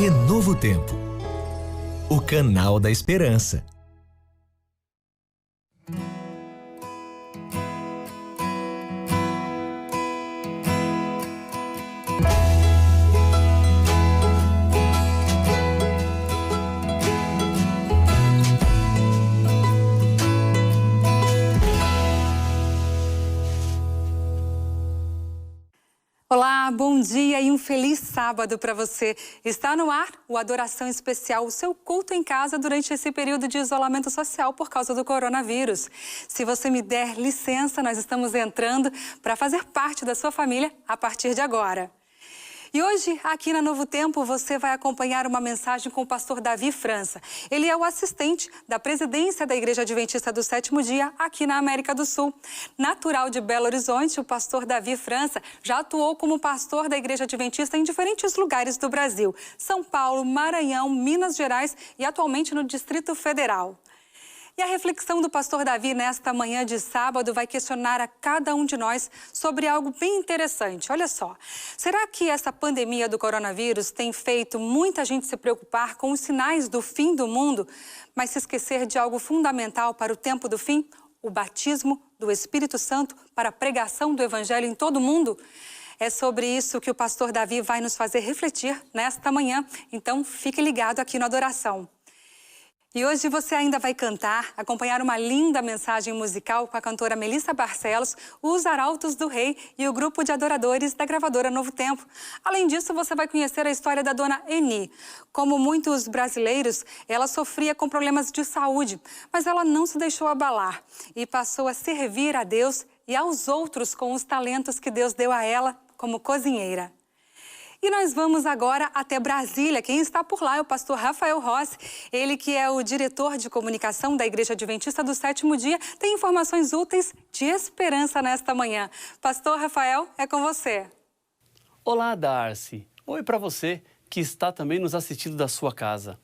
Renovo Tempo, o canal da esperança. Olá, bom dia e um feliz sábado para você. Está no ar o Adoração Especial, o seu culto em casa durante esse período de isolamento social por causa do coronavírus. Se você me der licença, nós estamos entrando para fazer parte da sua família a partir de agora. E hoje, aqui na Novo Tempo, você vai acompanhar uma mensagem com o pastor Davi França. Ele é o assistente da presidência da Igreja Adventista do Sétimo Dia aqui na América do Sul. Natural de Belo Horizonte, o pastor Davi França já atuou como pastor da Igreja Adventista em diferentes lugares do Brasil. São Paulo, Maranhão, Minas Gerais e atualmente no Distrito Federal. E a reflexão do pastor Davi nesta manhã de sábado vai questionar a cada um de nós sobre algo bem interessante. Olha só, será que essa pandemia do coronavírus tem feito muita gente se preocupar com os sinais do fim do mundo, mas se esquecer de algo fundamental para o tempo do fim? O batismo do Espírito Santo para a pregação do Evangelho em todo o mundo? É sobre isso que o pastor Davi vai nos fazer refletir nesta manhã, então fique ligado aqui no Adoração. E hoje você ainda vai cantar, acompanhar uma linda mensagem musical com a cantora Melissa Barcelos, os Arautos do Rei e o grupo de adoradores da gravadora Novo Tempo. Além disso, você vai conhecer a história da dona Eni. Como muitos brasileiros, ela sofria com problemas de saúde, mas ela não se deixou abalar e passou a servir a Deus e aos outros com os talentos que Deus deu a ela como cozinheira. E nós vamos agora até Brasília. Quem está por lá é o pastor Rafael Rossi. Ele que é o diretor de comunicação da Igreja Adventista do Sétimo Dia, tem informações úteis de esperança nesta manhã. Pastor Rafael, é com você. Olá, Darcy. Oi para você que está também nos assistindo da sua casa.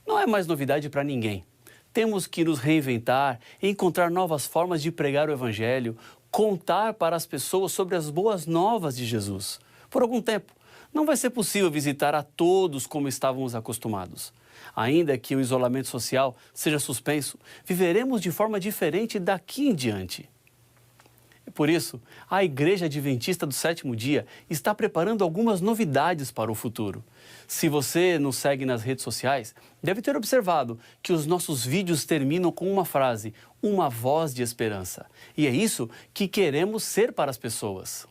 Não é mais novidade para ninguém. Temos que nos reinventar, encontrar novas formas de pregar o Evangelho, contar para as pessoas sobre as boas novas de Jesus. Por algum tempo, não vai ser possível visitar a todos como estávamos acostumados. Ainda que o isolamento social seja suspenso, viveremos de forma diferente daqui em diante. Por isso, a Igreja Adventista do Sétimo Dia está preparando algumas novidades para o futuro. Se você nos segue nas redes sociais, deve ter observado que os nossos vídeos terminam com uma frase, uma voz de esperança. E é isso que queremos ser para as pessoas.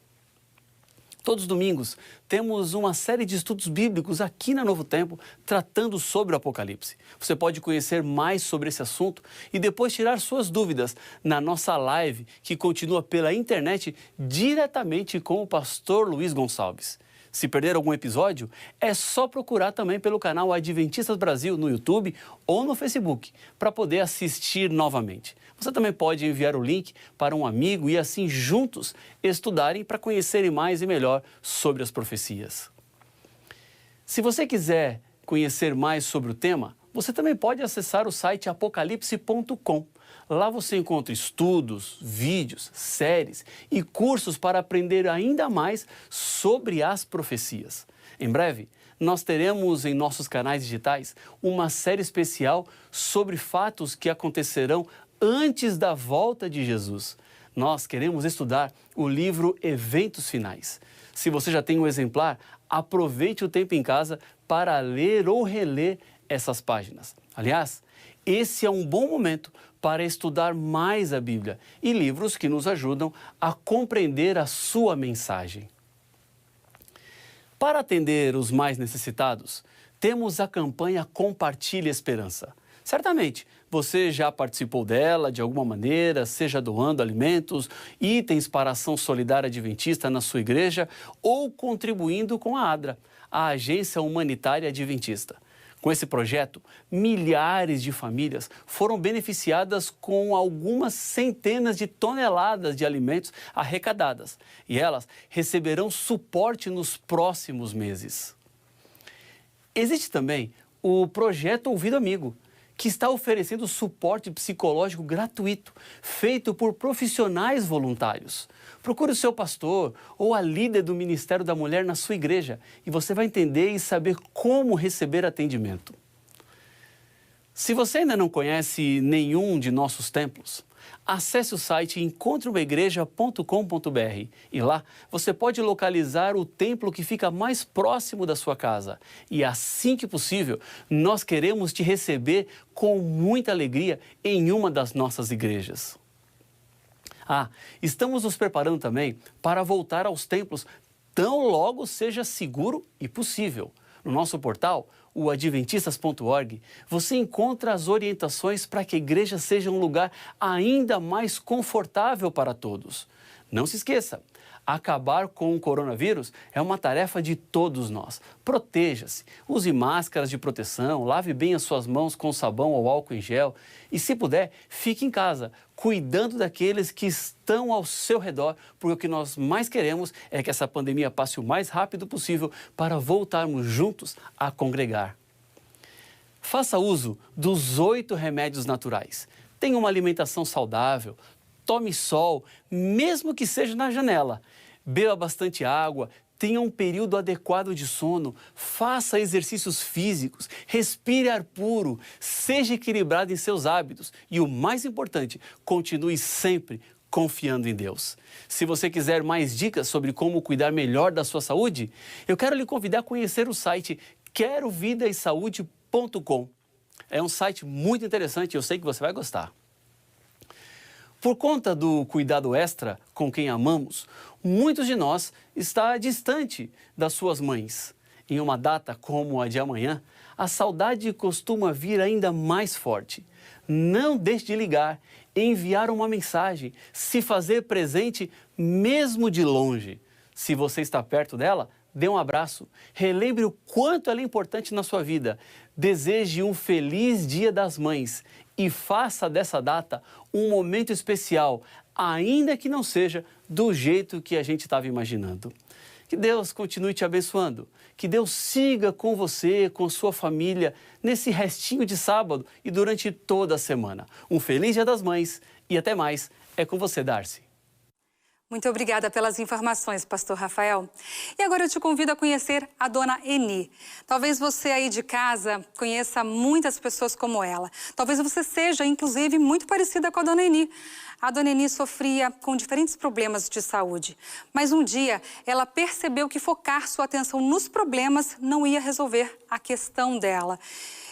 Todos os domingos temos uma série de estudos bíblicos aqui na Novo Tempo tratando sobre o Apocalipse. Você pode conhecer mais sobre esse assunto e depois tirar suas dúvidas na nossa live que continua pela internet diretamente com o pastor Luiz Gonçalves. Se perder algum episódio, é só procurar também pelo canal Adventistas Brasil no YouTube ou no Facebook para poder assistir novamente. Você também pode enviar o link para um amigo e assim juntos estudarem para conhecerem mais e melhor sobre as profecias. Se você quiser conhecer mais sobre o tema, você também pode acessar o site apocalipse.com. Lá você encontra estudos, vídeos, séries e cursos para aprender ainda mais sobre as profecias. Em breve, nós teremos em nossos canais digitais uma série especial sobre fatos que acontecerão antes da volta de Jesus. Nós queremos estudar o livro Eventos Finais. Se você já tem um exemplar, aproveite o tempo em casa para ler ou reler essas páginas. Aliás, esse é um bom momento para estudar mais a Bíblia e livros que nos ajudam a compreender a sua mensagem. Para atender os mais necessitados, temos a campanha Compartilhe Esperança. Certamente, você já participou dela de alguma maneira, seja doando alimentos, itens para a ação solidária adventista na sua igreja ou contribuindo com a ADRA, a Agência Humanitária Adventista. Com esse projeto, milhares de famílias foram beneficiadas com algumas centenas de toneladas de alimentos arrecadadas e elas receberão suporte nos próximos meses. Existe também o projeto Ouvido Amigo, que está oferecendo suporte psicológico gratuito, feito por profissionais voluntários. Procure o seu pastor ou a líder do Ministério da Mulher na sua igreja e você vai entender e saber como receber atendimento. Se você ainda não conhece nenhum de nossos templos, acesse o site encontreumaigreja.com.br e lá você pode localizar o templo que fica mais próximo da sua casa. E assim que possível, nós queremos te receber com muita alegria em uma das nossas igrejas. Estamos nos preparando também para voltar aos templos tão logo seja seguro e possível. No nosso portal, o adventistas.org, você encontra as orientações para que a igreja seja um lugar ainda mais confortável para todos. Não se esqueça, acabar com o coronavírus é uma tarefa de todos nós. Proteja-se, use máscaras de proteção, lave bem as suas mãos com sabão ou álcool em gel e, se puder, fique em casa, cuidando daqueles que estão ao seu redor, porque o que nós mais queremos é que essa pandemia passe o mais rápido possível para voltarmos juntos a congregar. Faça uso dos 8 remédios naturais. Tenha uma alimentação saudável, tome sol, mesmo que seja na janela. Beba bastante água, tenha um período adequado de sono, faça exercícios físicos, respire ar puro, seja equilibrado em seus hábitos e, o mais importante, continue sempre confiando em Deus. Se você quiser mais dicas sobre como cuidar melhor da sua saúde, eu quero lhe convidar a conhecer o site querovidaesaude.com. É um site muito interessante e eu sei que você vai gostar. Por conta do cuidado extra com quem amamos, muitos de nós estão distante das suas mães. Em uma data como a de amanhã, a saudade costuma vir ainda mais forte. Não deixe de ligar, enviar uma mensagem, se fazer presente mesmo de longe. Se você está perto dela, dê um abraço, relembre o quanto ela é importante na sua vida. Deseje um feliz Dia das Mães e faça dessa data um momento especial, ainda que não seja do jeito que a gente estava imaginando. Que Deus continue te abençoando, que Deus siga com você, com sua família, nesse restinho de sábado e durante toda a semana. Um feliz Dia das Mães e até mais. É com você, Darcy. Muito obrigada pelas informações, pastor Rafael. E agora eu te convido a conhecer a dona Eni. Talvez você aí de casa conheça muitas pessoas como ela. Talvez você seja, inclusive, muito parecida com a dona Eni. A dona Eni sofria com diferentes problemas de saúde. Mas um dia ela percebeu que focar sua atenção nos problemas não ia resolver a questão dela.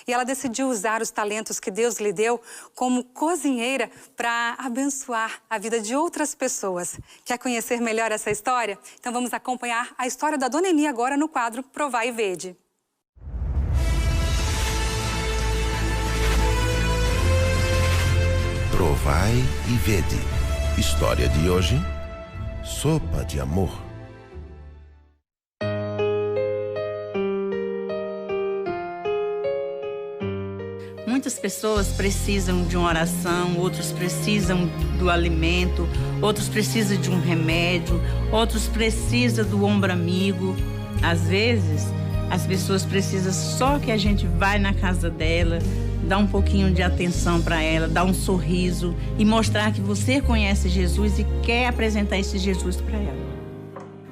E ela decidiu usar os talentos que Deus lhe deu como cozinheira para abençoar a vida de outras pessoas. Quer conhecer melhor essa história? Então vamos acompanhar a história da dona Eni agora no quadro Provai e Vede. Provai e Vede. História de hoje: sopa de amor. Muitas pessoas precisam de uma oração, outros precisam do alimento, outros precisam de um remédio, outros precisam do ombro amigo. Às vezes, as pessoas precisam só que a gente vai na casa dela, dá um pouquinho de atenção para ela, dá um sorriso e mostrar que você conhece Jesus e quer apresentar esse Jesus para ela.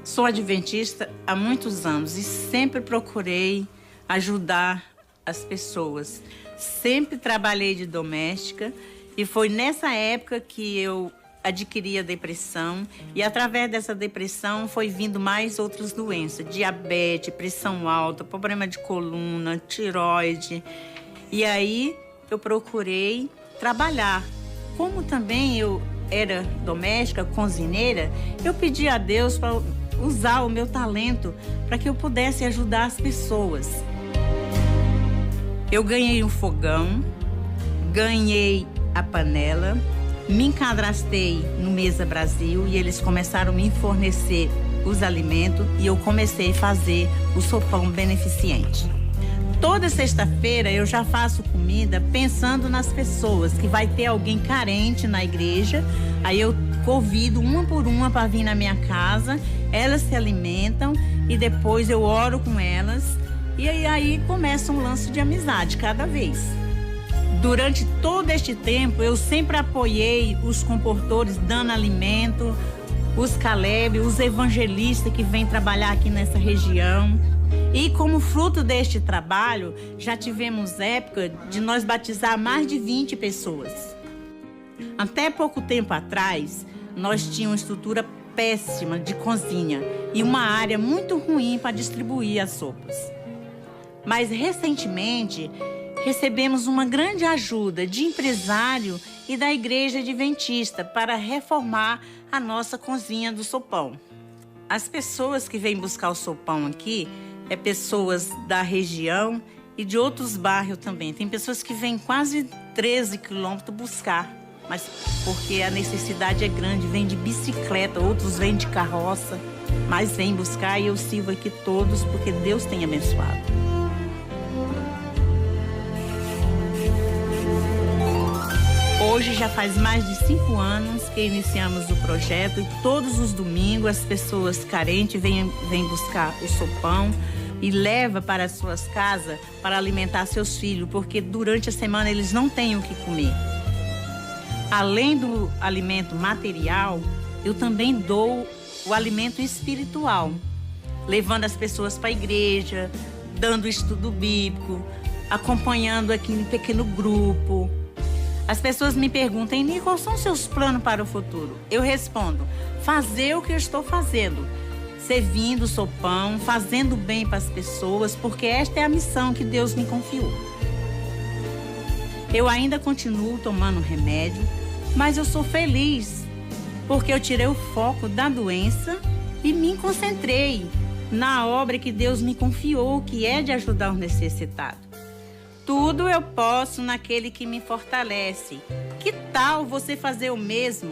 Sou adventista há muitos anos e sempre procurei ajudar as pessoas. Sempre trabalhei de doméstica e foi nessa época que eu adquiri a depressão e através dessa depressão foi vindo mais outras doenças, diabetes, pressão alta, problema de coluna, tireoide. E aí eu procurei trabalhar. Como também eu era doméstica, cozinheira, eu pedi a Deus para usar o meu talento para que eu pudesse ajudar as pessoas. Eu ganhei um fogão, ganhei a panela, me encadastrei no Mesa Brasil e eles começaram a me fornecer os alimentos e eu comecei a fazer o sopão beneficente. Toda sexta-feira eu já faço comida pensando nas pessoas, que vai ter alguém carente na igreja, aí eu convido uma por uma para vir na minha casa, elas se alimentam e depois eu oro com elas. E aí começa um lance de amizade cada vez. Durante todo este tempo, eu sempre apoiei os comportores dando alimento, os Caleb, os evangelistas que vêm trabalhar aqui nessa região. E como fruto deste trabalho, já tivemos época de nós batizar mais de 20 pessoas. Até pouco tempo atrás, nós tínhamos uma estrutura péssima de cozinha e uma área muito ruim para distribuir as sopas. Mas recentemente, recebemos uma grande ajuda de empresário e da Igreja Adventista para reformar a nossa cozinha do sopão. As pessoas que vêm buscar o sopão aqui pessoas da região e de outros bairros também. Tem pessoas que vêm quase 13 quilômetros buscar, mas porque a necessidade é grande, vêm de bicicleta, outros vêm de carroça, mas vêm buscar e eu sirvo aqui todos porque Deus tem abençoado. Hoje já faz mais de 5 anos que iniciamos o projeto e todos os domingos as pessoas carentes vêm buscar o sopão e leva para as suas casas para alimentar seus filhos, porque durante a semana eles não têm o que comer. Além do alimento material, eu também dou o alimento espiritual, levando as pessoas para a igreja, dando estudo bíblico, acompanhando aqui em pequeno grupo. As pessoas me perguntam, Eni, quais são os seus planos para o futuro? Eu respondo, fazer o que eu estou fazendo, servindo o sopão, fazendo bem para as pessoas, porque esta é a missão que Deus me confiou. Eu ainda continuo tomando remédio, mas eu sou feliz, porque eu tirei o foco da doença e me concentrei na obra que Deus me confiou, que é de ajudar os necessitados. Tudo eu posso naquele que me fortalece. Que tal você fazer o mesmo?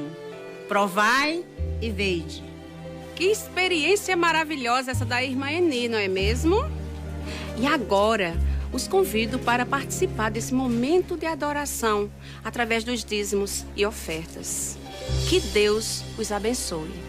Provai e vede. Que experiência maravilhosa essa da irmã Eni, não é mesmo? E agora, os convido para participar desse momento de adoração através dos dízimos e ofertas. Que Deus os abençoe.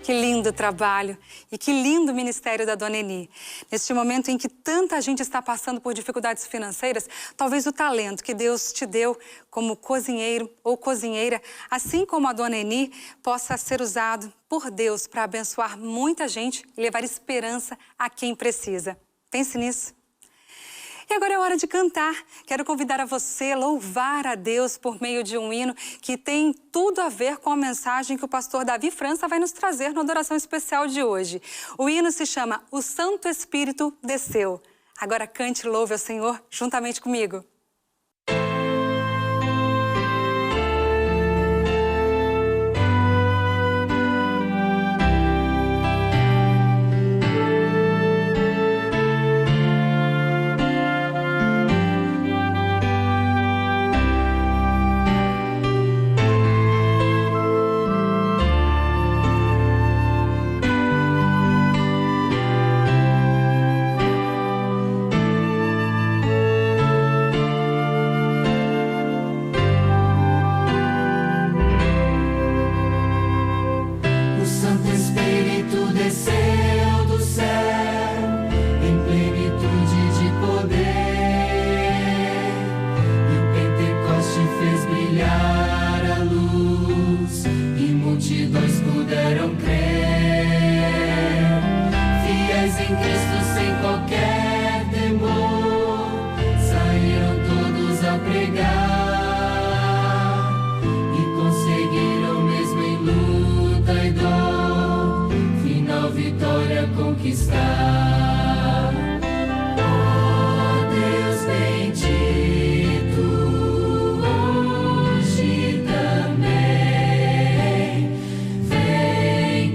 Que lindo trabalho e que lindo ministério da Dona Eni. Neste momento em que tanta gente está passando por dificuldades financeiras, talvez o talento que Deus te deu como cozinheiro ou cozinheira, assim como a Dona Eni, possa ser usado por Deus para abençoar muita gente e levar esperança a quem precisa. Pense nisso. E agora é hora de cantar. Quero convidar a você a louvar a Deus por meio de um hino que tem tudo a ver com a mensagem que o pastor Davi França vai nos trazer na adoração especial de hoje. O hino se chama O Santo Espírito Desceu. Agora cante e louve ao Senhor juntamente comigo.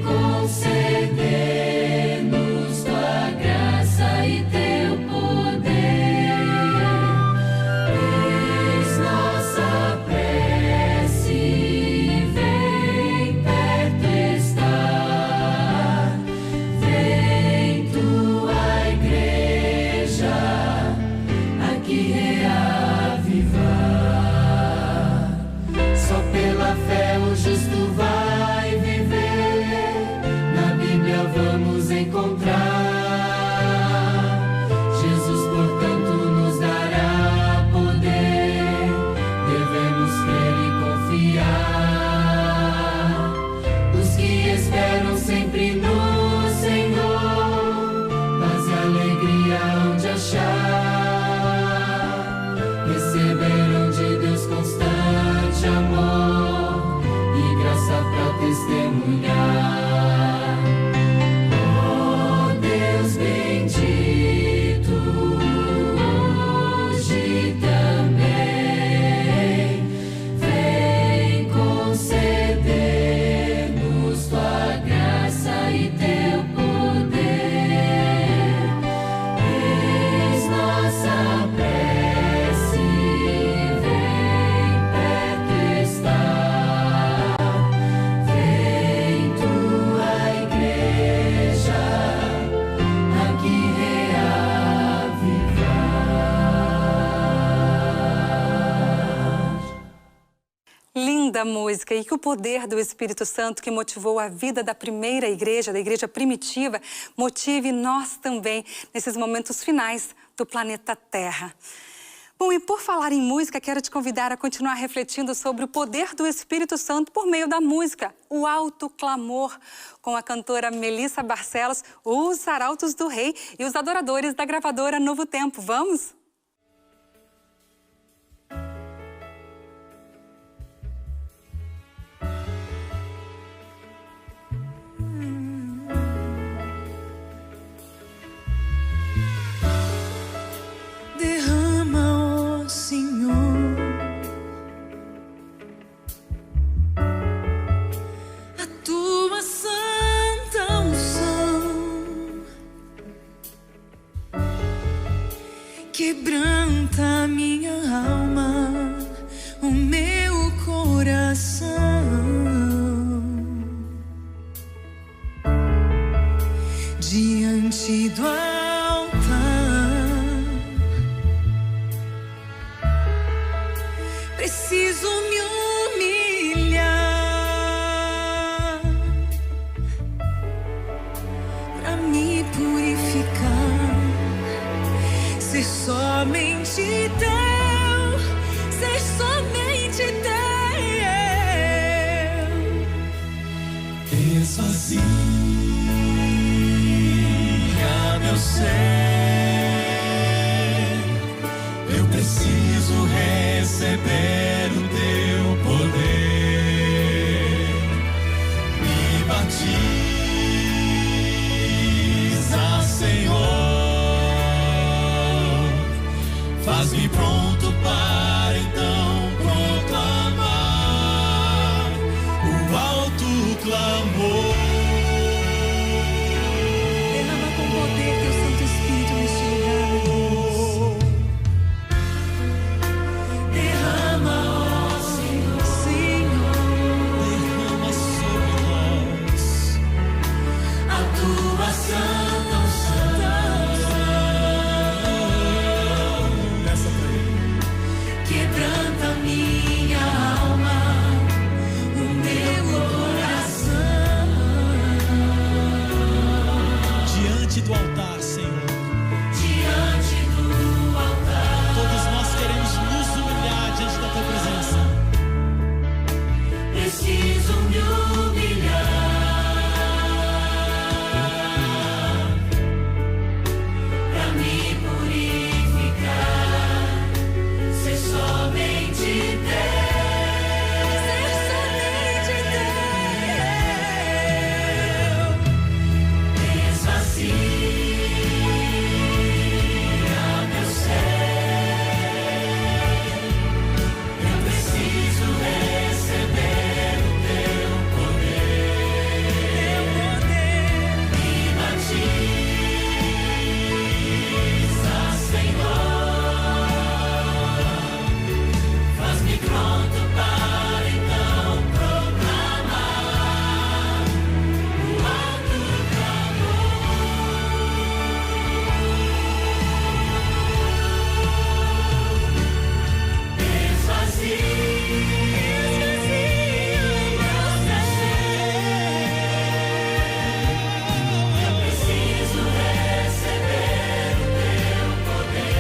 Conceder-nos tua graça e da música e que o poder do Espírito Santo que motivou a vida da primeira igreja, da igreja primitiva, motive nós também nesses momentos finais do planeta Terra. Bom, e por falar em música, quero te convidar a continuar refletindo sobre o poder do Espírito Santo por meio da música, o alto clamor, com a cantora Melissa Barcelos, os Arautos do Rei e os adoradores da gravadora Novo Tempo. Vamos? Quebranta minha alma, o meu coração. Diante do altar, preciso me humilhar pra me purificar. Ser somente teu, ser somente teu. Esvazia meu ser, eu preciso receber o teu poder. Me batiza, Senhor. Faz-me pronto para então proclamar o alto clamor. Derrama com poder teu Santo Espírito neste lugar, meu Deus. Derrama, ó Senhor, derrama sobre nós a tua santa unção. Quebranta minha alma, o meu coração. Diante do altar, Senhor, Diante do altar, todos nós queremos nos humilhar diante da tua presença. preciso me humilhar pra me purificar. Ser somente Deus, ser somente Deus. Esvazia meu ser, eu preciso receber o teu poder, me batiza, Senhor. Faz-me pronto para então proclamar o alto clamor. Esvazia meu ser, eu preciso receber o teu poder,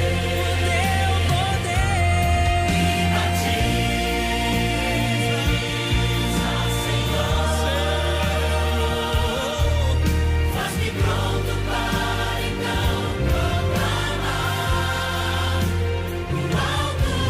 me batiza, Senhor. Faz-me pronto para então proclamar o alto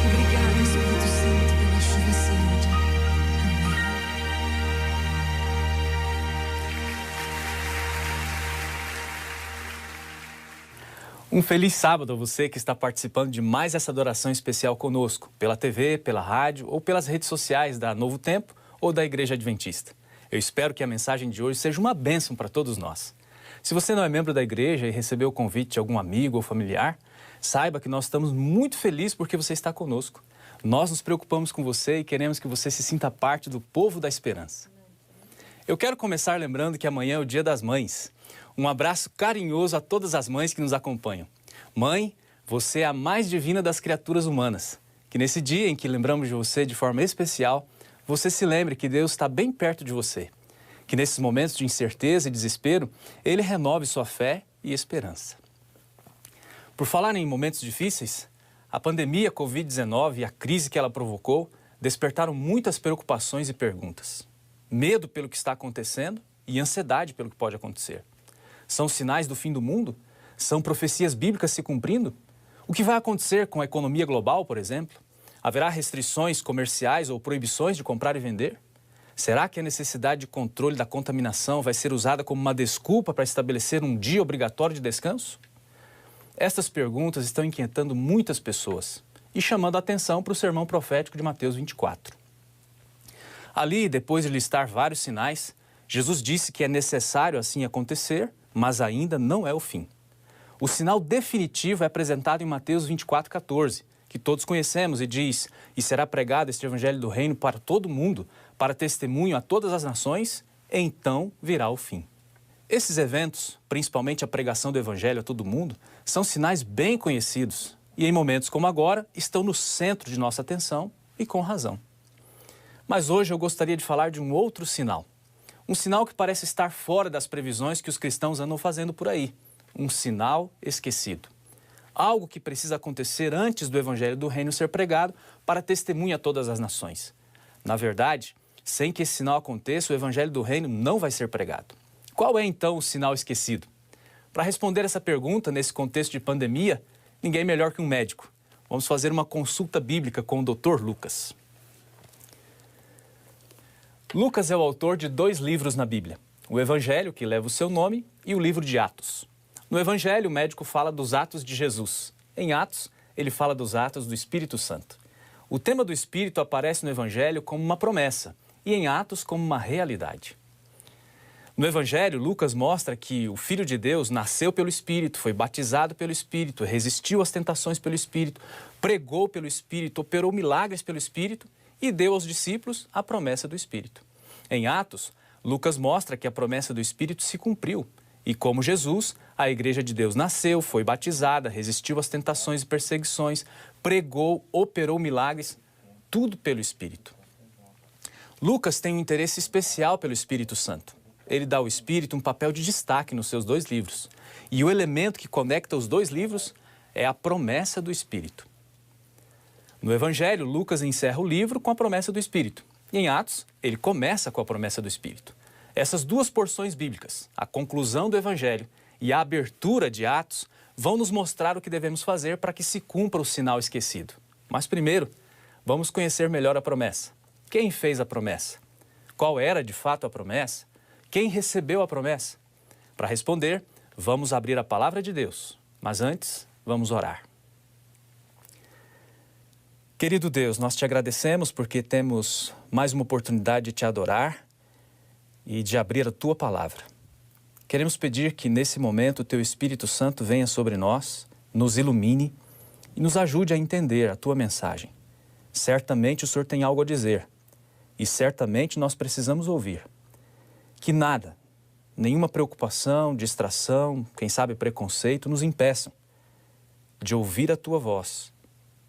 Obrigada, Espírito Santo, pela chuva celeste. Um feliz sábado a você que está participando de mais essa adoração especial conosco, pela TV, pela rádio ou pelas redes sociais da Novo Tempo ou da Igreja Adventista. Eu espero que a mensagem de hoje seja uma bênção para todos nós. Se você não é membro da igreja e recebeu o convite de algum amigo ou familiar, saiba que nós estamos muito felizes porque você está conosco. Nós nos preocupamos com você e queremos que você se sinta parte do povo da esperança. Eu quero começar lembrando que amanhã é o Dia das Mães. Um abraço carinhoso a todas as mães que nos acompanham. Mãe, você é a mais divina das criaturas humanas. Que nesse dia em que lembramos de você de forma especial, você se lembre que Deus está bem perto de você. Que nesses momentos de incerteza e desespero, Ele renove sua fé e esperança. Por falar em momentos difíceis, a pandemia Covid-19 e a crise que ela provocou despertaram muitas preocupações e perguntas. Medo pelo que está acontecendo e ansiedade pelo que pode acontecer. São sinais do fim do mundo? São profecias bíblicas se cumprindo? O que vai acontecer com a economia global, por exemplo? Haverá restrições comerciais ou proibições de comprar e vender? Será que a necessidade de controle da contaminação vai ser usada como uma desculpa para estabelecer um dia obrigatório de descanso? Estas perguntas estão inquietando muitas pessoas e chamando a atenção para o sermão profético de Mateus 24. Ali, depois de listar vários sinais, Jesus disse que é necessário assim acontecer, mas ainda não é o fim. O sinal definitivo é apresentado em Mateus 24,14, que todos conhecemos e diz: "E será pregado este evangelho do reino para todo mundo, para testemunho a todas as nações, então virá o fim." Esses eventos, principalmente a pregação do evangelho a todo mundo, são sinais bem conhecidos e em momentos como agora estão no centro de nossa atenção e com razão. Mas hoje eu gostaria de falar de um outro sinal. Um sinal que parece estar fora das previsões que os cristãos andam fazendo por aí. Um sinal esquecido. Algo que precisa acontecer antes do evangelho do reino ser pregado para testemunho a todas as nações. Na verdade, sem que esse sinal aconteça, o evangelho do reino não vai ser pregado. Qual é então o sinal esquecido? Para responder essa pergunta nesse contexto de pandemia, ninguém melhor que um médico. Vamos fazer uma consulta bíblica com o Dr. Lucas. Lucas é o autor de 2 livros na Bíblia, o Evangelho, que leva o seu nome, e o livro de Atos. No Evangelho, o médico fala dos atos de Jesus. Em Atos, ele fala dos atos do Espírito Santo. O tema do Espírito aparece no Evangelho como uma promessa e em Atos como uma realidade. No Evangelho, Lucas mostra que o Filho de Deus nasceu pelo Espírito, foi batizado pelo Espírito, resistiu às tentações pelo Espírito, pregou pelo Espírito, operou milagres pelo Espírito e deu aos discípulos a promessa do Espírito. Em Atos, Lucas mostra que a promessa do Espírito se cumpriu e, como Jesus, a Igreja de Deus nasceu, foi batizada, resistiu às tentações e perseguições, pregou, operou milagres, tudo pelo Espírito. Lucas tem um interesse especial pelo Espírito Santo. Ele dá ao Espírito um papel de destaque nos seus 2 livros. E o elemento que conecta os 2 livros é a promessa do Espírito. No Evangelho, Lucas encerra o livro com a promessa do Espírito. E em Atos, ele começa com a promessa do Espírito. Essas 2 porções bíblicas, a conclusão do Evangelho e a abertura de Atos, vão nos mostrar o que devemos fazer para que se cumpra o sinal esquecido. Mas primeiro, vamos conhecer melhor a promessa. Quem fez a promessa? Qual era de fato a promessa? Quem recebeu a promessa? Para responder, vamos abrir a palavra de Deus. Mas antes, vamos orar. Querido Deus, nós te agradecemos porque temos mais uma oportunidade de te adorar e de abrir a tua palavra. Queremos pedir que nesse momento o teu Espírito Santo venha sobre nós, nos ilumine e nos ajude a entender a tua mensagem. Certamente o Senhor tem algo a dizer e certamente nós precisamos ouvir. Que nada, nenhuma preocupação, distração, quem sabe preconceito nos impeçam de ouvir a tua voz,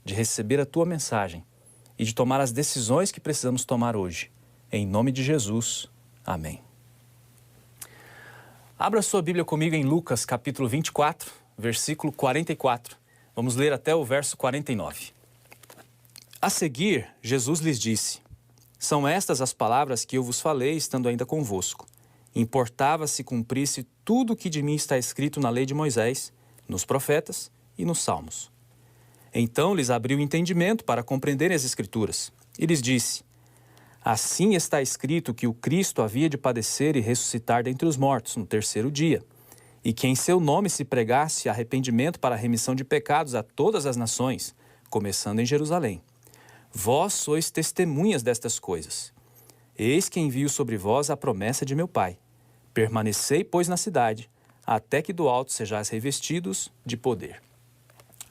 de receber a tua mensagem e de tomar as decisões que precisamos tomar hoje. Em nome de Jesus. Amém. Abra sua Bíblia comigo em Lucas, capítulo 24, versículo 44. Vamos ler até o verso 49. A seguir, Jesus lhes disse: "São estas as palavras que eu vos falei, estando ainda convosco. Importava se cumprisse tudo o que de mim está escrito na lei de Moisés, nos profetas e nos salmos." Então lhes abriu o entendimento para compreenderem as Escrituras. E lhes disse: "Assim está escrito que o Cristo havia de padecer e ressuscitar dentre os mortos no 3º dia, e que em seu nome se pregasse arrependimento para a remissão de pecados a todas as nações, começando em Jerusalém. Vós sois testemunhas destas coisas. Eis que envio sobre vós a promessa de meu Pai. Permanecei, pois, na cidade, até que do alto sejais revestidos de poder."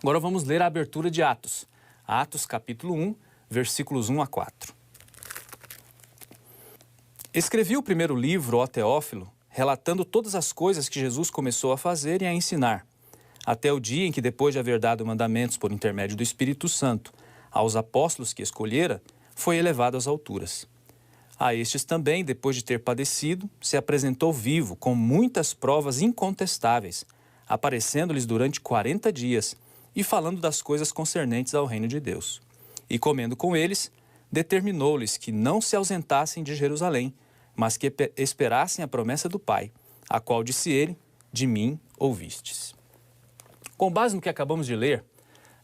Agora vamos ler a abertura de Atos. Atos, capítulo 1, versículos 1 a 4. Escrevi o primeiro livro, ó Teófilo, relatando todas as coisas que Jesus começou a fazer e a ensinar, até o dia em que, depois de haver dado mandamentos por intermédio do Espírito Santo aos apóstolos que escolhera, foi elevado às alturas. A estes também, depois de ter padecido, se apresentou vivo, com muitas provas incontestáveis, aparecendo-lhes durante 40 dias e falando das coisas concernentes ao reino de Deus. E comendo com eles, determinou-lhes que não se ausentassem de Jerusalém, mas que esperassem a promessa do Pai, a qual disse ele, de mim ouvistes. Com base no que acabamos de ler,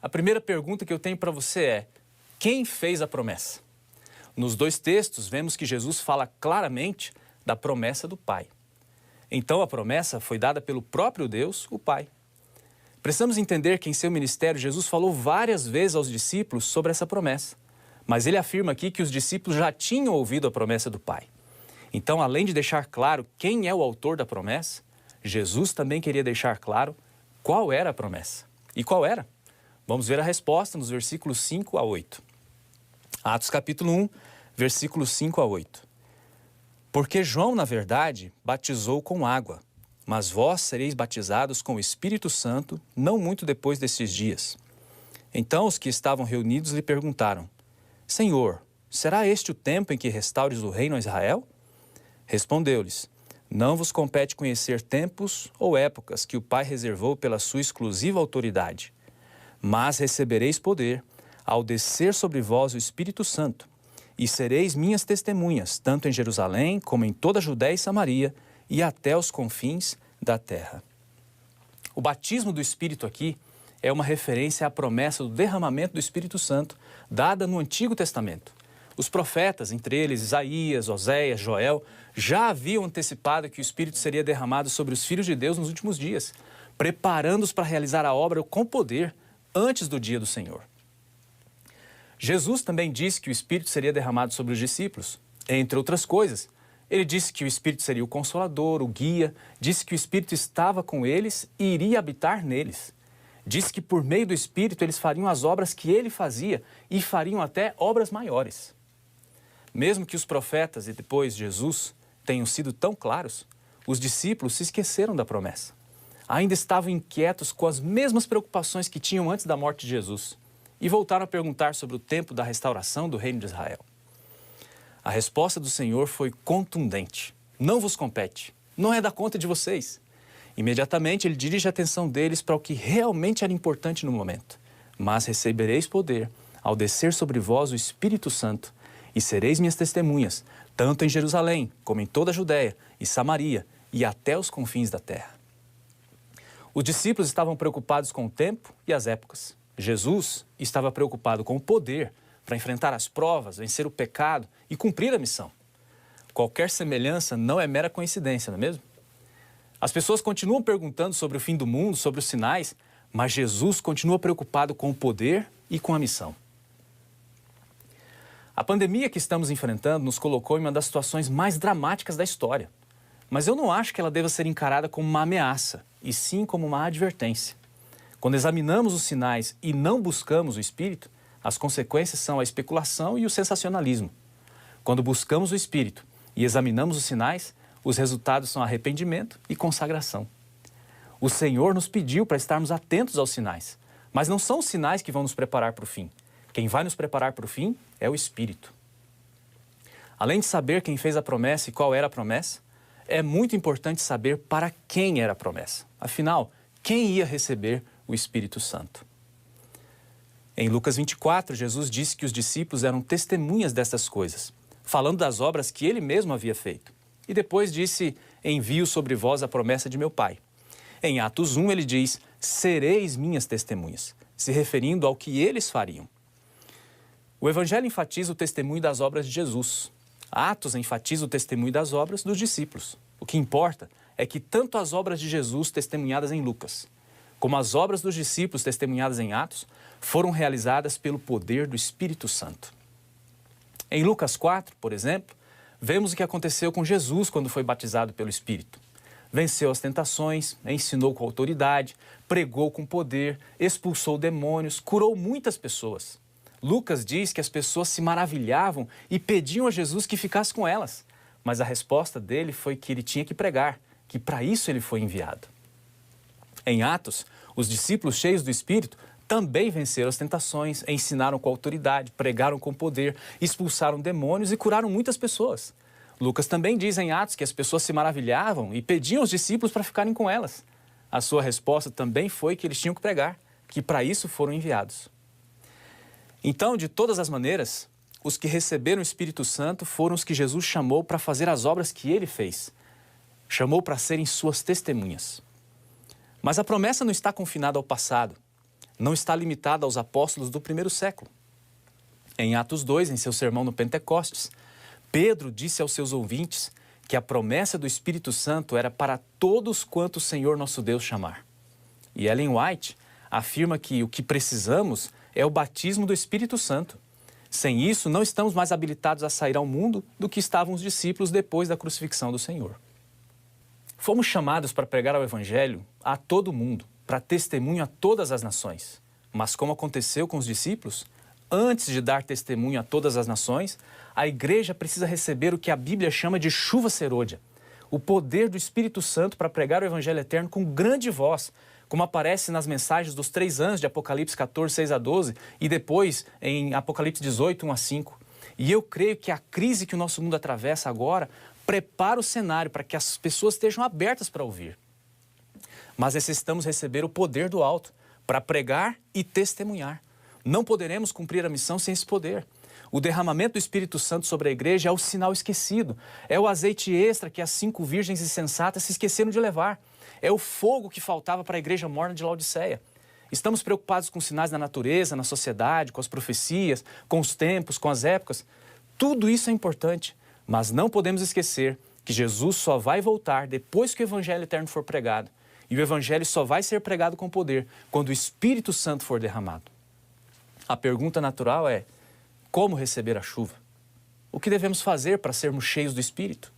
a primeira pergunta que eu tenho para você é: quem fez a promessa? Nos dois textos, vemos que Jesus fala claramente da promessa do Pai. Então, a promessa foi dada pelo próprio Deus, o Pai. Precisamos entender que em seu ministério, Jesus falou várias vezes aos discípulos sobre essa promessa. Mas ele afirma aqui que os discípulos já tinham ouvido a promessa do Pai. Então, além de deixar claro quem é o autor da promessa, Jesus também queria deixar claro qual era a promessa. E qual era? Vamos ver a resposta nos versículos 5 a 8. Atos capítulo 1, versículos 5 a 8. Porque João, na verdade, batizou com água, mas vós sereis batizados com o Espírito Santo não muito depois desses dias. Então os que estavam reunidos lhe perguntaram: Senhor, será este o tempo em que restaures o reino a Israel? Respondeu-lhes: Não vos compete conhecer tempos ou épocas que o Pai reservou pela sua exclusiva autoridade, mas recebereis poder ao descer sobre vós o Espírito Santo, e sereis minhas testemunhas, tanto em Jerusalém como em toda a Judéia e Samaria, e até os confins da terra. O batismo do Espírito aqui é uma referência à promessa do derramamento do Espírito Santo, dada no Antigo Testamento. Os profetas, entre eles Isaías, Oséias, Joel, já haviam antecipado que o Espírito seria derramado sobre os filhos de Deus nos últimos dias, preparando-os para realizar a obra com poder antes do dia do Senhor. Jesus também disse que o Espírito seria derramado sobre os discípulos. Entre outras coisas, ele disse que o Espírito seria o Consolador, o guia, disse que o Espírito estava com eles e iria habitar neles. Disse que por meio do Espírito eles fariam as obras que ele fazia e fariam até obras maiores. Mesmo que os profetas e depois Jesus tenham sido tão claros, os discípulos se esqueceram da promessa. Ainda estavam inquietos com as mesmas preocupações que tinham antes da morte de Jesus e voltaram a perguntar sobre o tempo da restauração do reino de Israel. A resposta do Senhor foi contundente: não vos compete, não é da conta de vocês. Imediatamente ele dirige a atenção deles para o que realmente era importante no momento. Mas recebereis poder ao descer sobre vós o Espírito Santo, e sereis minhas testemunhas, tanto em Jerusalém como em toda a Judéia e Samaria e até os confins da terra. Os discípulos estavam preocupados com o tempo e as épocas. Jesus estava preocupado com o poder para enfrentar as provas, vencer o pecado e cumprir a missão. Qualquer semelhança não é mera coincidência, não é mesmo? As pessoas continuam perguntando sobre o fim do mundo, sobre os sinais, mas Jesus continua preocupado com o poder e com a missão. A pandemia que estamos enfrentando nos colocou em uma das situações mais dramáticas da história. Mas eu não acho que ela deva ser encarada como uma ameaça, e sim como uma advertência. Quando examinamos os sinais e não buscamos o Espírito, as consequências são a especulação e o sensacionalismo. Quando buscamos o Espírito e examinamos os sinais, os resultados são arrependimento e consagração. O Senhor nos pediu para estarmos atentos aos sinais, mas não são os sinais que vão nos preparar para o fim. Quem vai nos preparar para o fim é o Espírito. Além de saber quem fez a promessa e qual era a promessa, é muito importante saber para quem era a promessa. Afinal, quem ia receber o Espírito Santo? Em Lucas 24, Jesus disse que os discípulos eram testemunhas dessas coisas, falando das obras que ele mesmo havia feito. E depois disse: envio sobre vós a promessa de meu Pai. Em Atos 1, ele diz: sereis minhas testemunhas, se referindo ao que eles fariam. O Evangelho enfatiza o testemunho das obras de Jesus. Atos enfatiza o testemunho das obras dos discípulos. O que importa é que tanto as obras de Jesus testemunhadas em Lucas, como as obras dos discípulos testemunhadas em Atos, foram realizadas pelo poder do Espírito Santo. Em Lucas 4, por exemplo, vemos o que aconteceu com Jesus quando foi batizado pelo Espírito. Venceu as tentações, ensinou com autoridade, pregou com poder, expulsou demônios, curou muitas pessoas. Lucas diz que as pessoas se maravilhavam e pediam a Jesus que ficasse com elas. Mas a resposta dele foi que ele tinha que pregar, que para isso ele foi enviado. Em Atos, os discípulos cheios do Espírito também venceram as tentações, ensinaram com autoridade, pregaram com poder, expulsaram demônios e curaram muitas pessoas. Lucas também diz em Atos que as pessoas se maravilhavam e pediam aos discípulos para ficarem com elas. A sua resposta também foi que eles tinham que pregar, que para isso foram enviados. Então, de todas as maneiras, os que receberam o Espírito Santo foram os que Jesus chamou para fazer as obras que ele fez. Chamou para serem suas testemunhas. Mas a promessa não está confinada ao passado. Não está limitada aos apóstolos do primeiro século. Em Atos 2, em seu sermão no Pentecostes, Pedro disse aos seus ouvintes que a promessa do Espírito Santo era para todos quanto o Senhor nosso Deus chamar. E Ellen White afirma que o que precisamos é o batismo do Espírito Santo. Sem isso, não estamos mais habilitados a sair ao mundo do que estavam os discípulos depois da crucifixão do Senhor. Fomos chamados para pregar o Evangelho a todo mundo, para testemunho a todas as nações. Mas como aconteceu com os discípulos, antes de dar testemunho a todas as nações, a igreja precisa receber o que a Bíblia chama de chuva serôdia, o poder do Espírito Santo para pregar o Evangelho eterno com grande voz, como aparece nas mensagens dos 3 anjos de Apocalipse 14, 6 a 12 e depois em Apocalipse 18, 1 a 5. E eu creio que a crise que o nosso mundo atravessa agora prepara o cenário para que as pessoas estejam abertas para ouvir. Mas necessitamos receber o poder do alto para pregar e testemunhar. Não poderemos cumprir a missão sem esse poder. O derramamento do Espírito Santo sobre a igreja é o sinal esquecido. É o azeite extra que as 5 virgens insensatas se esqueceram de levar. É o fogo que faltava para a igreja morna de Laodiceia. Estamos preocupados com sinais na natureza, na sociedade, com as profecias, com os tempos, com as épocas. Tudo isso é importante, mas não podemos esquecer que Jesus só vai voltar depois que o Evangelho eterno for pregado. E o Evangelho só vai ser pregado com poder quando o Espírito Santo for derramado. A pergunta natural é: como receber a chuva? O que devemos fazer para sermos cheios do Espírito?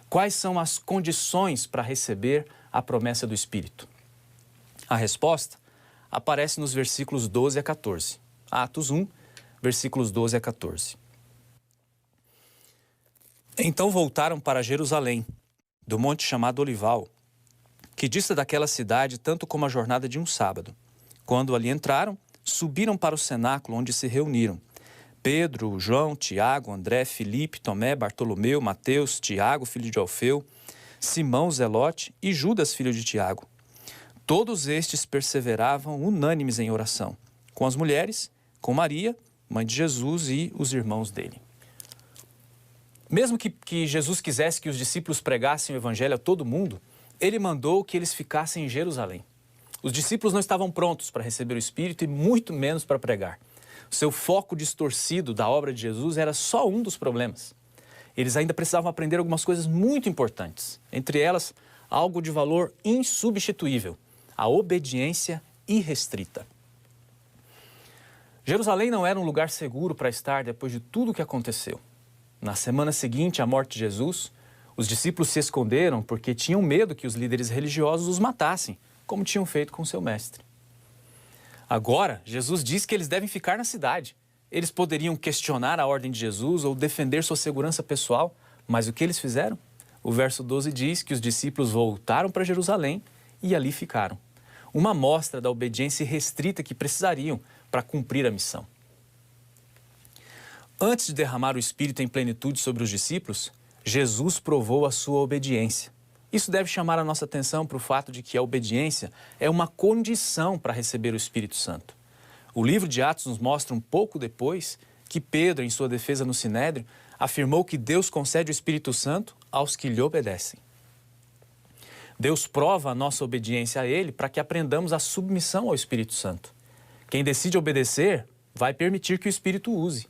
Quais são as condições para receber a promessa do Espírito? A resposta aparece nos versículos 12 a 14. Atos 1, versículos 12 a 14. Então voltaram para Jerusalém, do monte chamado Olival, que dista daquela cidade tanto como a jornada de um sábado. Quando ali entraram, subiram para o cenáculo onde se reuniram Pedro, João, Tiago, André, Filipe, Tomé, Bartolomeu, Mateus, Tiago, filho de Alfeu, Simão, Zelote e Judas, filho de Tiago. Todos estes perseveravam unânimes em oração, com as mulheres, com Maria, mãe de Jesus e os irmãos dele. Mesmo que Jesus quisesse que os discípulos pregassem o Evangelho a todo mundo, ele mandou que eles ficassem em Jerusalém. Os discípulos não estavam prontos para receber o Espírito e muito menos para pregar. Seu foco distorcido da obra de Jesus era só um dos problemas. Eles ainda precisavam aprender algumas coisas muito importantes. Entre elas, algo de valor insubstituível: a obediência irrestrita. Jerusalém não era um lugar seguro para estar depois de tudo o que aconteceu. Na semana seguinte à morte de Jesus, os discípulos se esconderam porque tinham medo que os líderes religiosos os matassem, como tinham feito com seu mestre. Agora, Jesus diz que eles devem ficar na cidade. Eles poderiam questionar a ordem de Jesus ou defender sua segurança pessoal, mas o que eles fizeram? O verso 12 diz que os discípulos voltaram para Jerusalém e ali ficaram. Uma amostra da obediência restrita que precisariam para cumprir a missão. Antes de derramar o Espírito em plenitude sobre os discípulos, Jesus provou a sua obediência. Isso deve chamar a nossa atenção para o fato de que a obediência é uma condição para receber o Espírito Santo. O livro de Atos nos mostra um pouco depois que Pedro, em sua defesa no Sinédrio, afirmou que Deus concede o Espírito Santo aos que lhe obedecem. Deus prova a nossa obediência a Ele para que aprendamos a submissão ao Espírito Santo. Quem decide obedecer vai permitir que o Espírito use.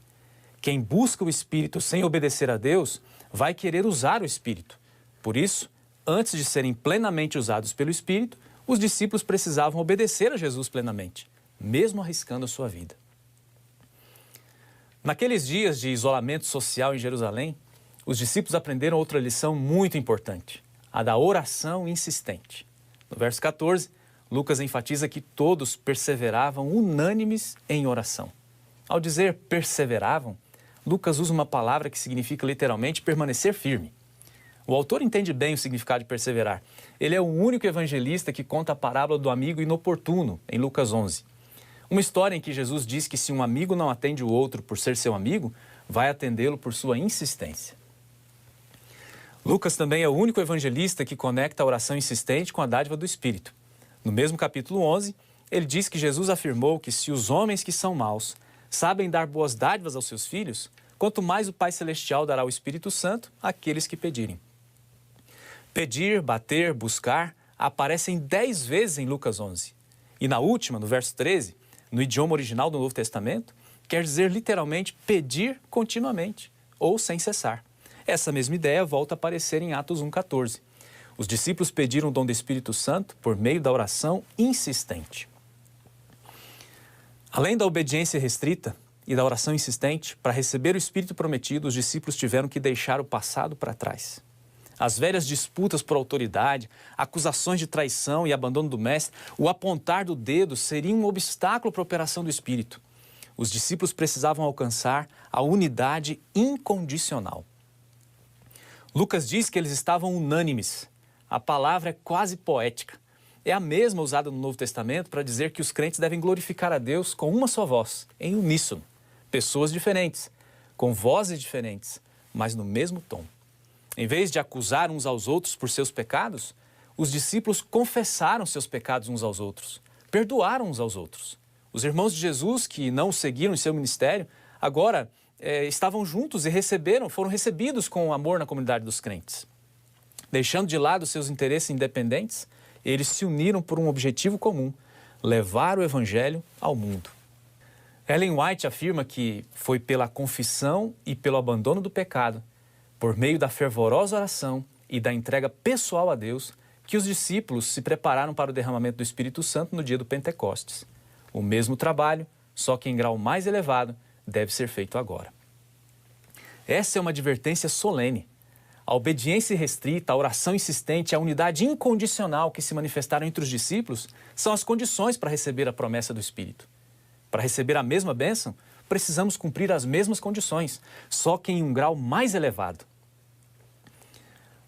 Quem busca o Espírito sem obedecer a Deus vai querer usar o Espírito. Por isso, antes de serem plenamente usados pelo Espírito, os discípulos precisavam obedecer a Jesus plenamente, mesmo arriscando a sua vida. Naqueles dias de isolamento social em Jerusalém, os discípulos aprenderam outra lição muito importante, a da oração insistente. No verso 14, Lucas enfatiza que todos perseveravam unânimes em oração. Ao dizer perseveravam, Lucas usa uma palavra que significa literalmente permanecer firme. O autor entende bem o significado de perseverar. Ele é o único evangelista que conta a parábola do amigo inoportuno, em Lucas 11. Uma história em que Jesus diz que se um amigo não atende o outro por ser seu amigo, vai atendê-lo por sua insistência. Lucas também é o único evangelista que conecta a oração insistente com a dádiva do Espírito. No mesmo capítulo 11, ele diz que Jesus afirmou que se os homens que são maus sabem dar boas dádivas aos seus filhos, quanto mais o Pai Celestial dará o Espírito Santo àqueles que pedirem. Pedir, bater, buscar aparecem 10 vezes em Lucas 11. E na última, no verso 13, no idioma original do Novo Testamento, quer dizer literalmente pedir continuamente ou sem cessar. Essa mesma ideia volta a aparecer em Atos 1,14. Os discípulos pediram o dom do Espírito Santo por meio da oração insistente. Além da obediência restrita e da oração insistente, para receber o Espírito prometido, os discípulos tiveram que deixar o passado para trás. As velhas disputas por autoridade, acusações de traição e abandono do mestre, o apontar do dedo seria um obstáculo para a operação do Espírito. Os discípulos precisavam alcançar a unidade incondicional. Lucas diz que eles estavam unânimes. A palavra é quase poética. É a mesma usada no Novo Testamento para dizer que os crentes devem glorificar a Deus com uma só voz, em uníssono. Pessoas diferentes, com vozes diferentes, mas no mesmo tom. Em vez de acusar uns aos outros por seus pecados, os discípulos confessaram seus pecados uns aos outros, perdoaram uns aos outros. Os irmãos de Jesus, que não o seguiram em seu ministério, agora estavam juntos e foram recebidos com amor na comunidade dos crentes. Deixando de lado seus interesses independentes, eles se uniram por um objetivo comum: levar o Evangelho ao mundo. Ellen White afirma que foi pela confissão e pelo abandono do pecado, por meio da fervorosa oração e da entrega pessoal a Deus, que os discípulos se prepararam para o derramamento do Espírito Santo no dia do Pentecostes. O mesmo trabalho, só que em grau mais elevado, deve ser feito agora. Essa é uma advertência solene. A obediência restrita, a oração insistente, a unidade incondicional que se manifestaram entre os discípulos são as condições para receber a promessa do Espírito. Para receber a mesma bênção, precisamos cumprir as mesmas condições, só que em um grau mais elevado.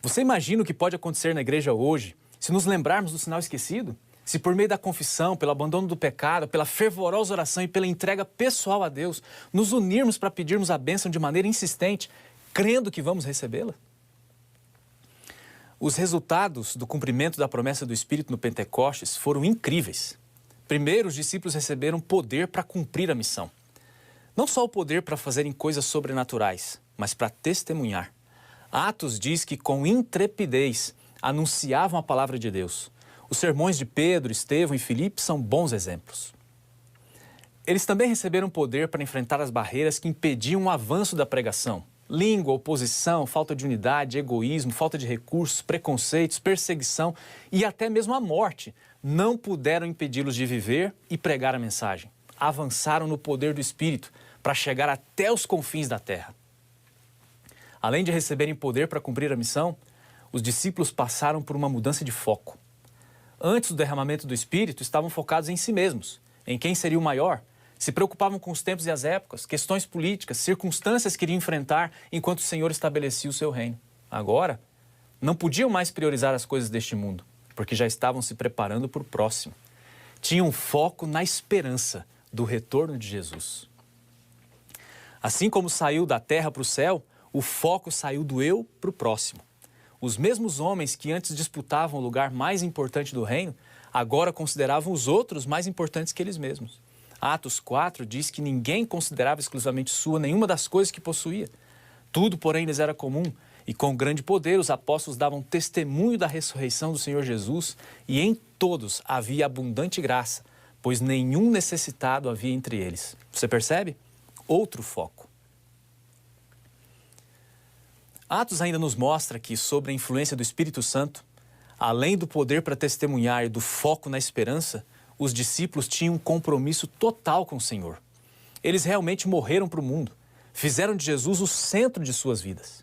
Você imagina o que pode acontecer na igreja hoje se nos lembrarmos do sinal esquecido? Se por meio da confissão, pelo abandono do pecado, pela fervorosa oração e pela entrega pessoal a Deus, nos unirmos para pedirmos a bênção de maneira insistente, crendo que vamos recebê-la? Os resultados do cumprimento da promessa do Espírito no Pentecostes foram incríveis. Primeiro, os discípulos receberam poder para cumprir a missão. Não só o poder para fazerem coisas sobrenaturais, mas para testemunhar. Atos diz que com intrepidez anunciavam a palavra de Deus. Os sermões de Pedro, Estevão e Filipe são bons exemplos. Eles também receberam poder para enfrentar as barreiras que impediam o avanço da pregação. Língua, oposição, falta de unidade, egoísmo, falta de recursos, preconceitos, perseguição e até mesmo a morte não puderam impedi-los de viver e pregar a mensagem. Avançaram no poder do Espírito para chegar até os confins da terra. Além de receberem poder para cumprir a missão, os discípulos passaram por uma mudança de foco. Antes do derramamento do Espírito, estavam focados em si mesmos, em quem seria o maior. Se preocupavam com os tempos e as épocas, questões políticas, circunstâncias que iriam enfrentar enquanto o Senhor estabelecia o seu reino. Agora, não podiam mais priorizar as coisas deste mundo, porque já estavam se preparando para o próximo. Tinham foco na esperança do retorno de Jesus. Assim como saiu da terra para o céu, o foco saiu do eu para o próximo. Os mesmos homens que antes disputavam o lugar mais importante do reino, agora consideravam os outros mais importantes que eles mesmos. Atos 4 diz que ninguém considerava exclusivamente sua nenhuma das coisas que possuía. Tudo, porém, lhes era comum, e com grande poder os apóstolos davam testemunho da ressurreição do Senhor Jesus, e em todos havia abundante graça, pois nenhum necessitado havia entre eles. Você percebe? Outro foco. Atos ainda nos mostra que, sobre a influência do Espírito Santo, além do poder para testemunhar e do foco na esperança, os discípulos tinham um compromisso total com o Senhor. Eles realmente morreram para o mundo, fizeram de Jesus o centro de suas vidas.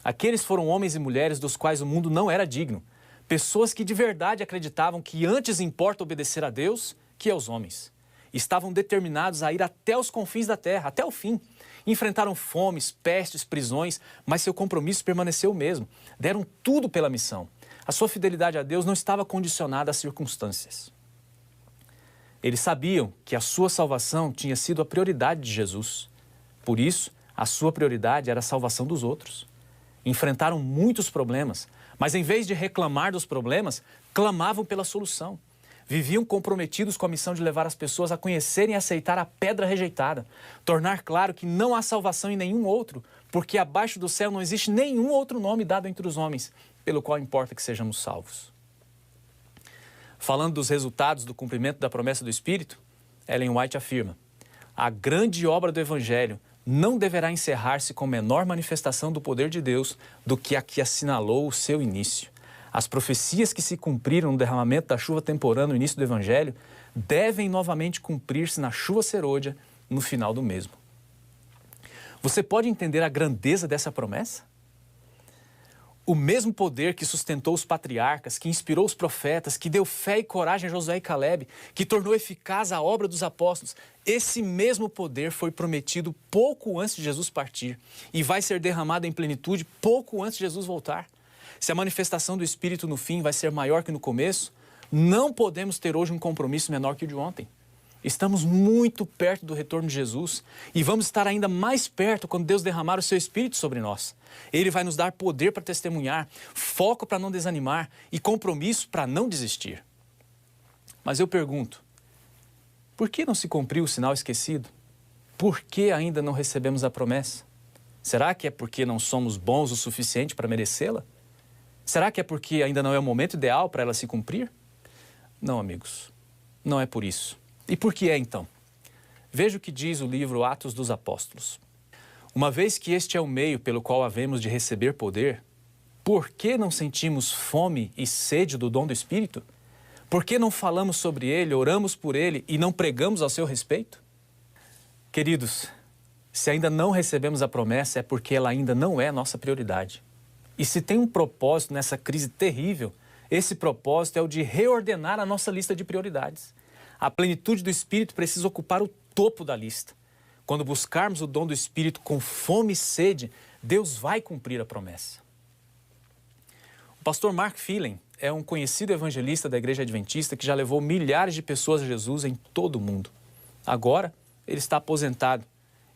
Aqueles foram homens e mulheres dos quais o mundo não era digno, pessoas que de verdade acreditavam que antes importa obedecer a Deus que aos homens. estavam determinados a ir até os confins da terra, até o fim. Enfrentaram fomes, pestes, prisões, mas seu compromisso permaneceu o mesmo. Deram tudo pela missão. A sua fidelidade a Deus não estava condicionada às circunstâncias. Eles sabiam que a sua salvação tinha sido a prioridade de Jesus. Por isso, a sua prioridade era a salvação dos outros. Enfrentaram muitos problemas, mas em vez de reclamar dos problemas, clamavam pela solução. Viviam comprometidos com a missão de levar as pessoas a conhecerem e aceitar a pedra rejeitada. Tornar claro que não há salvação em nenhum outro, porque abaixo do céu não existe nenhum outro nome dado entre os homens, pelo qual importa que sejamos salvos. Falando dos resultados do cumprimento da promessa do Espírito, Ellen White afirma: a grande obra do Evangelho não deverá encerrar-se com menor manifestação do poder de Deus do que a que assinalou o seu início. As profecias que se cumpriram no derramamento da chuva temporã no início do Evangelho devem novamente cumprir-se na chuva serôdia no final do mesmo. Você pode entender a grandeza dessa promessa? O mesmo poder que sustentou os patriarcas, que inspirou os profetas, que deu fé e coragem a Josué e Caleb, que tornou eficaz a obra dos apóstolos, esse mesmo poder foi prometido pouco antes de Jesus partir e vai ser derramado em plenitude pouco antes de Jesus voltar. Se a manifestação do Espírito no fim vai ser maior que no começo, não podemos ter hoje um compromisso menor que o de ontem. Estamos muito perto do retorno de Jesus e vamos estar ainda mais perto quando Deus derramar o seu Espírito sobre nós. Ele vai nos dar poder para testemunhar, foco para não desanimar e compromisso para não desistir. Mas eu pergunto, por que não se cumpriu o sinal esquecido? Por que ainda não recebemos a promessa? Será que é porque não somos bons o suficiente para merecê-la? Será que é porque ainda não é o momento ideal para ela se cumprir? Não, amigos, não é por isso. E por que é, então? Veja o que diz o livro Atos dos Apóstolos. Uma vez que este é o meio pelo qual havemos de receber poder, por que não sentimos fome e sede do dom do Espírito? Por que não falamos sobre ele, oramos por ele e não pregamos ao seu respeito? Queridos, se ainda não recebemos a promessa é porque ela ainda não é nossa prioridade. E se tem um propósito nessa crise terrível, esse propósito é o de reordenar a nossa lista de prioridades. A plenitude do Espírito precisa ocupar o topo da lista. Quando buscarmos o dom do Espírito com fome e sede, Deus vai cumprir a promessa. O pastor Mark Phelan é um conhecido evangelista da Igreja Adventista que já levou milhares de pessoas a Jesus em todo o mundo. Agora, ele está aposentado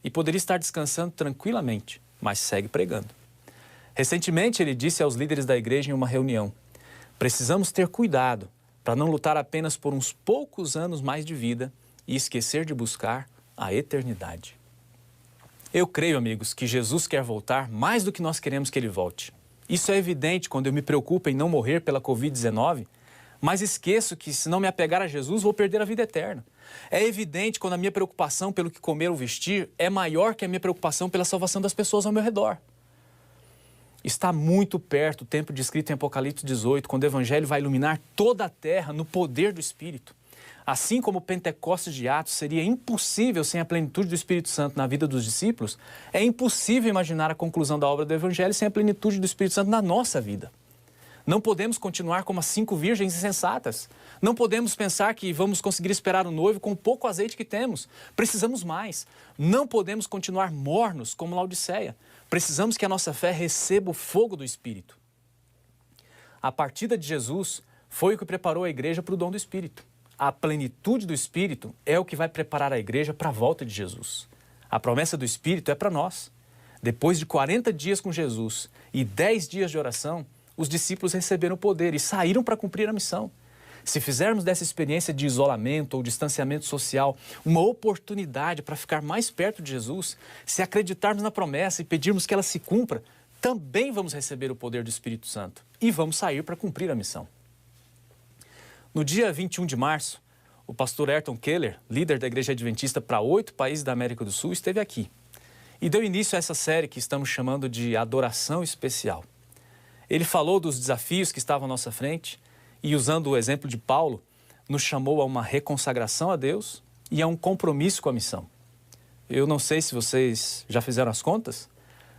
e poderia estar descansando tranquilamente, mas segue pregando. Recentemente, ele disse aos líderes da igreja em uma reunião: precisamos ter cuidado para não lutar apenas por uns poucos anos mais de vida e esquecer de buscar a eternidade. Eu creio, amigos, que Jesus quer voltar mais do que nós queremos que ele volte. Isso é evidente quando eu me preocupo em não morrer pela Covid-19, mas esqueço que se não me apegar a Jesus, vou perder a vida eterna. É evidente quando a minha preocupação pelo que comer ou vestir é maior que a minha preocupação pela salvação das pessoas ao meu redor. Está muito perto o tempo descrito em Apocalipse 18, quando o Evangelho vai iluminar toda a terra no poder do Espírito. Assim como o Pentecostes de Atos seria impossível sem a plenitude do Espírito Santo na vida dos discípulos, é impossível imaginar a conclusão da obra do Evangelho sem a plenitude do Espírito Santo na nossa vida. Não podemos continuar como as 5 virgens insensatas. Não podemos pensar que vamos conseguir esperar o noivo com o pouco azeite que temos. Precisamos mais. Não podemos continuar mornos como Laodiceia. Precisamos que a nossa fé receba o fogo do Espírito. A partida de Jesus foi o que preparou a igreja para o dom do Espírito. A plenitude do Espírito é o que vai preparar a igreja para a volta de Jesus. A promessa do Espírito é para nós. Depois de 40 dias com Jesus e 10 dias de oração, os discípulos receberam o poder e saíram para cumprir a missão. Se fizermos dessa experiência de isolamento ou distanciamento social uma oportunidade para ficar mais perto de Jesus, se acreditarmos na promessa e pedirmos que ela se cumpra, também vamos receber o poder do Espírito Santo e vamos sair para cumprir a missão. No dia 21 de março, o pastor Ayrton Keller, líder da Igreja Adventista para 8 países da América do Sul, esteve aqui e deu início a essa série que estamos chamando de Adoração Especial. Ele falou dos desafios que estavam à nossa frente e, usando o exemplo de Paulo, nos chamou a uma reconsagração a Deus e a um compromisso com a missão. Eu não sei se vocês já fizeram as contas,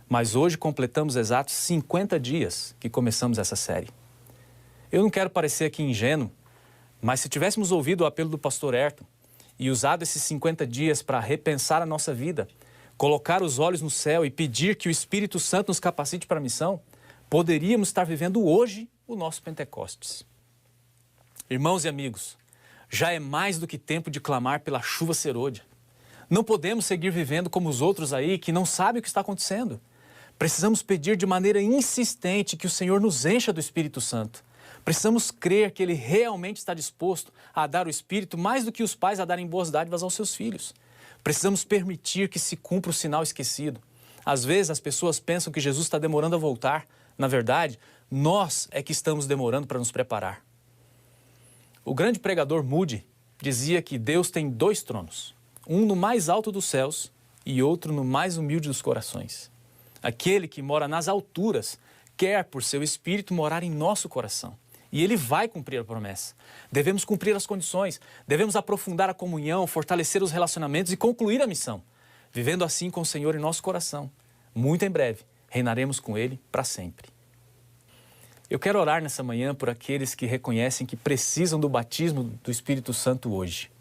mas hoje completamos exatos 50 dias que começamos essa série. Eu não quero parecer aqui ingênuo, mas se tivéssemos ouvido o apelo do pastor Ayrton e usado esses 50 dias para repensar a nossa vida, colocar os olhos no céu e pedir que o Espírito Santo nos capacite para a missão, poderíamos estar vivendo hoje o nosso Pentecostes. Irmãos e amigos, já é mais do que tempo de clamar pela chuva serôdia. Não podemos seguir vivendo como os outros aí que não sabem o que está acontecendo. Precisamos pedir de maneira insistente que o Senhor nos encha do Espírito Santo. Precisamos crer que Ele realmente está disposto a dar o Espírito mais do que os pais a darem boas dádivas aos seus filhos. Precisamos permitir que se cumpra o sinal esquecido. Às vezes as pessoas pensam que Jesus está demorando a voltar. Na verdade, nós é que estamos demorando para nos preparar. O grande pregador Moody dizia que Deus tem 2 tronos, um no mais alto dos céus e outro no mais humilde dos corações. Aquele que mora nas alturas quer, por seu Espírito, morar em nosso coração. E Ele vai cumprir a promessa. Devemos cumprir as condições, devemos aprofundar a comunhão, fortalecer os relacionamentos e concluir a missão, vivendo assim com o Senhor em nosso coração. Muito em breve, reinaremos com Ele para sempre. Eu quero orar nessa manhã por aqueles que reconhecem que precisam do batismo do Espírito Santo hoje.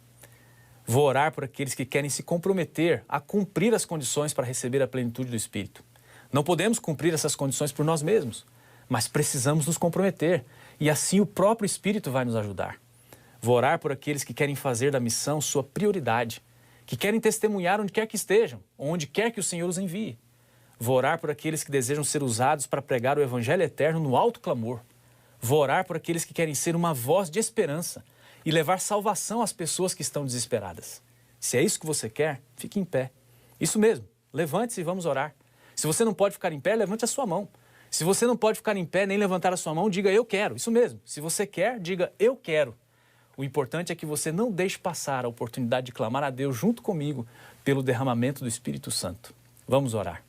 Vou orar por aqueles que querem se comprometer a cumprir as condições para receber a plenitude do Espírito. Não podemos cumprir essas condições por nós mesmos, mas precisamos nos comprometer e assim o próprio Espírito vai nos ajudar. Vou orar por aqueles que querem fazer da missão sua prioridade, que querem testemunhar onde quer que estejam, onde quer que o Senhor os envie. Vou orar por aqueles que desejam ser usados para pregar o Evangelho eterno no alto clamor. Vou orar por aqueles que querem ser uma voz de esperança e levar salvação às pessoas que estão desesperadas. Se é isso que você quer, fique em pé. Isso mesmo, levante-se e vamos orar. Se você não pode ficar em pé, levante a sua mão. Se você não pode ficar em pé nem levantar a sua mão, diga eu quero. Isso mesmo, se você quer, diga eu quero. O importante é que você não deixe passar a oportunidade de clamar a Deus junto comigo pelo derramamento do Espírito Santo. Vamos orar.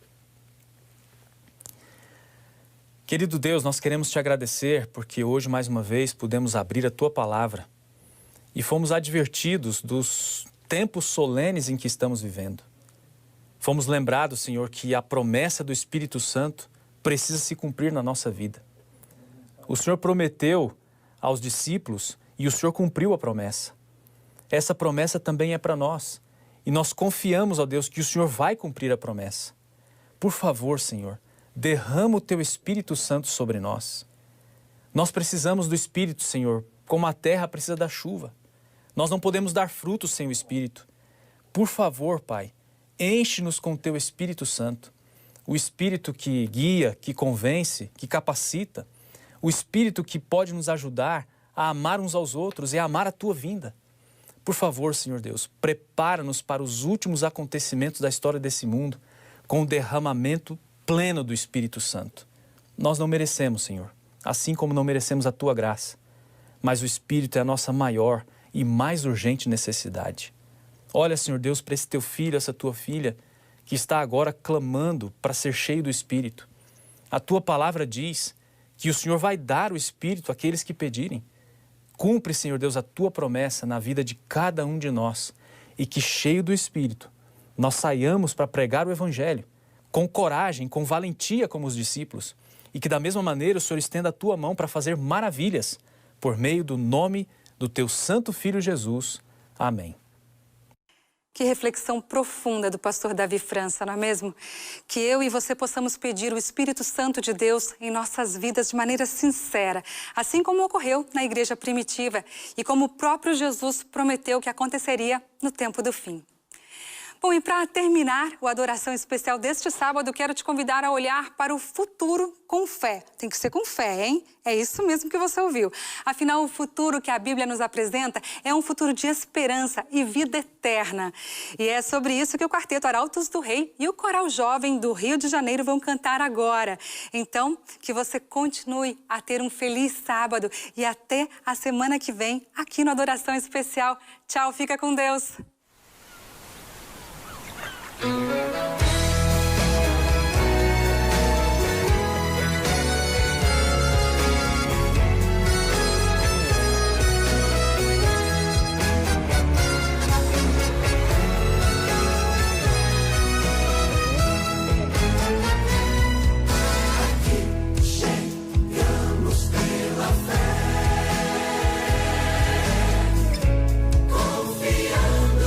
Querido Deus, nós queremos te agradecer porque hoje, mais uma vez, pudemos abrir a Tua Palavra e fomos advertidos dos tempos solenes em que estamos vivendo. Fomos lembrados, Senhor, que a promessa do Espírito Santo precisa se cumprir na nossa vida. O Senhor prometeu aos discípulos e o Senhor cumpriu a promessa. Essa promessa também é para nós e nós confiamos, ó Deus, que o Senhor vai cumprir a promessa. Por favor, Senhor, derrama o Teu Espírito Santo sobre nós. Nós precisamos do Espírito, Senhor, como a terra precisa da chuva. Nós não podemos dar frutos sem o Espírito. Por favor, Pai, enche-nos com o Teu Espírito Santo. O Espírito que guia, que convence, que capacita. O Espírito que pode nos ajudar a amar uns aos outros e a amar a Tua vinda. Por favor, Senhor Deus, prepara-nos para os últimos acontecimentos da história desse mundo com o derramamento pleno do Espírito Santo. Nós não merecemos, Senhor, assim como não merecemos a Tua graça, mas o Espírito é a nossa maior e mais urgente necessidade. Olha, Senhor Deus, para esse Teu filho, essa Tua filha, que está agora clamando para ser cheio do Espírito. A Tua palavra diz que o Senhor vai dar o Espírito àqueles que pedirem. Cumpre, Senhor Deus, a Tua promessa na vida de cada um de nós e que, cheio do Espírito, nós saiamos para pregar o Evangelho, com coragem, com valentia como os discípulos, e que da mesma maneira o Senhor estenda a Tua mão para fazer maravilhas, por meio do nome do Teu Santo Filho Jesus. Amém. Que reflexão profunda do pastor Davi França, não é mesmo? Que eu e você possamos pedir o Espírito Santo de Deus em nossas vidas de maneira sincera, assim como ocorreu na igreja primitiva e como o próprio Jesus prometeu que aconteceria no tempo do fim. Bom, e para terminar o Adoração Especial deste sábado, quero te convidar a olhar para o futuro com fé. Tem que ser com fé, hein? É isso mesmo que você ouviu. Afinal, o futuro que a Bíblia nos apresenta é um futuro de esperança e vida eterna. E é sobre isso que o Quarteto Arautos do Rei e o Coral Jovem do Rio de Janeiro vão cantar agora. Então, que você continue a ter um feliz sábado e até a semana que vem aqui no Adoração Especial. Tchau, fica com Deus! Confiando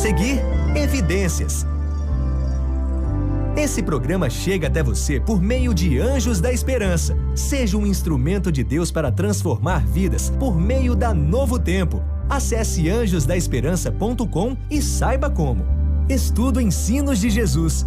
seguir, Evidências. Esse programa chega até você por meio de Anjos da Esperança. Seja um instrumento de Deus para transformar vidas por meio da Novo Tempo. Acesse anjosdaesperança.com e saiba como. Estudo Ensinos de Jesus.